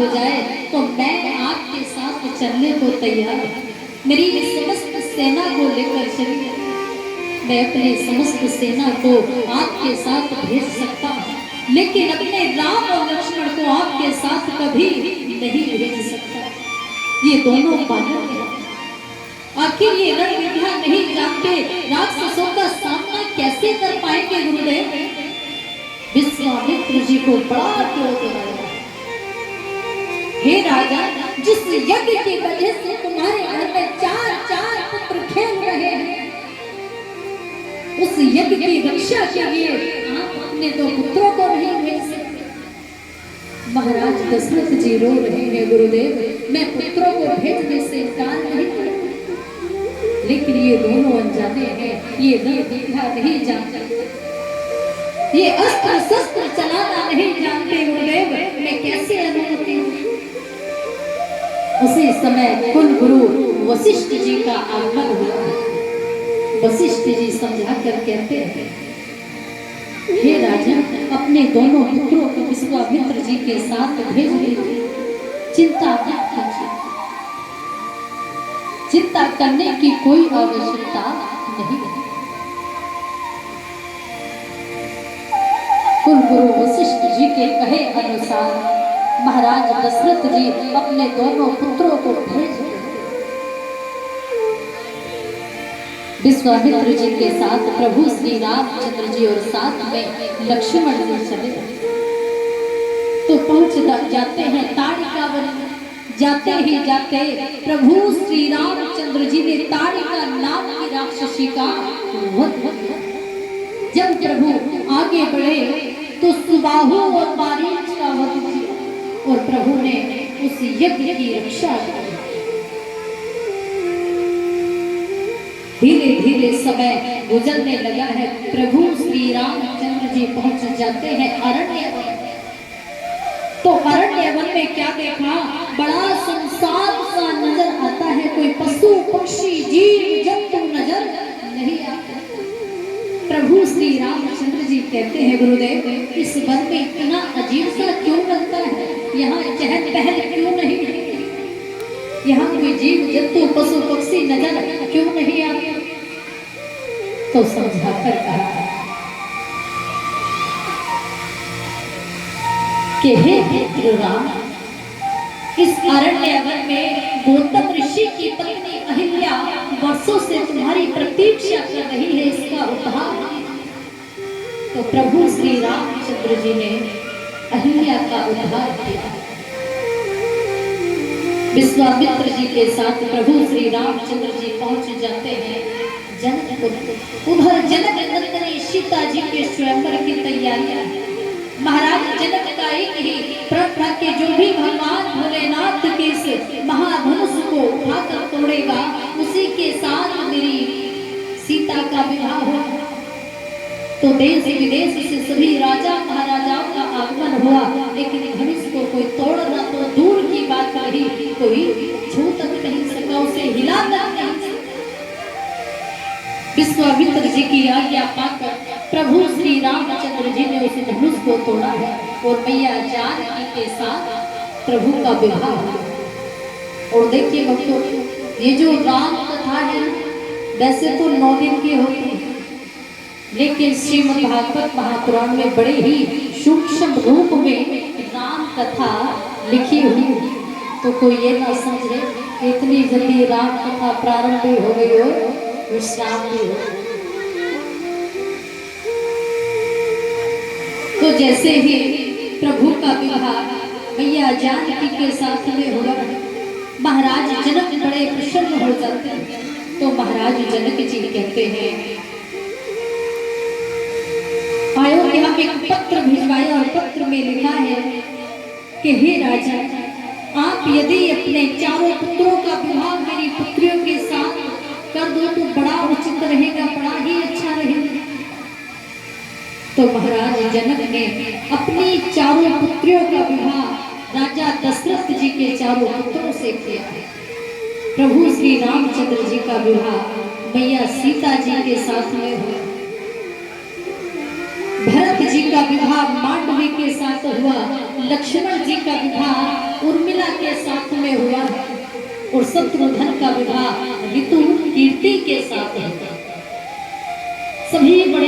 हो जाए तो मैं आपके साथ चलने को तैयार हूँ। मेरी समस्त सेना को लेकर चलिए, मैं अपनी समस्त सेना को आपके साथ भेज सकता हूँ, लेकिन अपने राम और लक्ष्मण को आपके साथ कभी नहीं भेज सकता। ये दोनों बालक हैं, आखिर ये रण विद्या नहीं जानते, राक्षसों का सामना कैसे कर पाएंगे गुरुदेव? विश्वामित्र जी को बड़ा क्रोध आया। हे राजा, जिस यज्ञ की वजह से तुम्हारे घर में चार पुत्र खेल रहे हैं, उस यज्ञ की रक्षा के लिए आप अपने 2 पुत्रों को नहीं भेज सकते। महाराज दशरथ जी रो रहे हैं, गुरुदेव मैं पुत्रों को भेजने से इनकार नहीं करता, लेकिन ये दोनों अनजाने हैं, ये रणविद्या नहीं जानते, ये अस्त्र शस्त्र चलाना नहीं जानते। गुरुदेव मैं कैसे अनुमति दूं? उसी समय कुल गुरु वशिष्ठ जी का आगमन हुआ। वशिष्ठ जी समझा कर कहते हैं, हे राजा, अपने दोनों पुत्रों को विश्वामित्र जी के साथ भेज दीजिए, चिंता मत कीजिए, चिंता करने की कोई आवश्यकता नहीं है। कुलगुरु वशिष्ठ जी के कहे अनुसार महाराज दशरथ जी अपने दोनों पुत्रों को भेज दिए। विश्वामित्र जी के साथ प्रभु श्री रामचंद्र जी और साथ में लक्ष्मण जी चले, तो पहुंच जाते हैं ताड़िका वन। जाते ही जाते प्रभु श्री रामचंद्र जी ने ताड़िका नाम की राक्षसी का वध किया। जब प्रभु आगे बढ़े तो सुबाहु और मारीच का वध किया और प्रभु ने उस यज्ञ की रक्षा की। धीरे धीरे समय गुजरने लगा है, प्रभु श्री रामचंद्र जी पहुंच जाते हैं अरण्य वन। तो अरण्य वन में क्या देखा, बड़ा सुनसान सा नजर आता है, कोई पशु पक्षी जीव जंतु नजर नहीं आता। प्रभु श्री रामचंद्र जी कहते हैं, गुरुदेव इस वन में इतना अजीब सा क्यों लगता है, यहाँ चहल पहल क्यों नहीं है, यहाँ कोई जीव जंतु पशु पक्षी नजर क्यों नहीं आते? तो समझा कर कहा कि हे पुत्र राम, इस अरण्य वन में गौतम ऋषि की पत्नी अहिल्या वर्षों से तुम्हारी प्रतीक्षा कर रही है, इसका उद्धार। तो प्रभु श्री रामचंद्र जी ने अहिल्या का उद्धार किया। विश्वामित्र जी के साथ प्रभु श्री रामचंद्र जी पहुंच जाते हैं जनकपुर। उधर जनक नंदनी सीता जी के स्वयंवर की तैयारियां। महाराज जनक का एक ही प्रण के जो भी भगवान भोलेनाथ के इस महाधनुष को उठाकर तोड़ेगा, उसी के साथ मेरी सीता का विवाह होगा। तो देश विदेश से सभी राजा महाराजाओं का आगमन हुआ, लेकिन धनुष को कोई तोड़ना तो दूर की बात रही, कोई छू तक नहीं सका, उसे हिला तक नहीं सका। विश्वामित्र जी की आज्ञा पाकर प्रभु श्री रामचंद्र जी ने उस धनुष को तोड़ा है और मैया जानकी के साथ प्रभु का विवाह हुआ। और देखिए भक्तों, ये जो राम कथा है वैसे तो 9 दिन की होती है, लेकिन श्रीमद् भागवत महापुराण में बड़े ही सूक्ष्म रूप में राम कथा लिखी हुई है। तो कोई ये ना समझे इतनी जल्दी राम कथा प्रारंभ भी हो गई हो, विश्राम भी हो। तो जैसे ही प्रभु का विवाह मैया जानकी के साथ में हुआ, महाराज जनक बड़े प्रसन्न हो जाते हैं। तो महाराज जनक जी कहते हैं, अयोध्या में एक पत्र भिजवाया और पत्र में लिखा है कि हे राजा, आप यदि अपने चारों पुत्रों का विवाह मेरी पुत्रियों के साथ कर दो तो बड़ा उचित रहेगा, बड़ा ही अच्छा रहेगा। तो महाराज जनक ने अपनी चारों पुत्रियों का विवाह राजा दशरथ जी के चारों पुत्रों से किया। प्रभु श्री रामचंद्र जी का विवाह मैया सीता जी के साथ में हुआ। भरत जी का विवाह मांडव मांडवी के साथ हुआ, लक्ष्मण जी का विवाह उर्मिला के साथ में हुआ और शत्रुघ्न का विवाह ऋतु कीर्ति के साथ है। सभी बड़े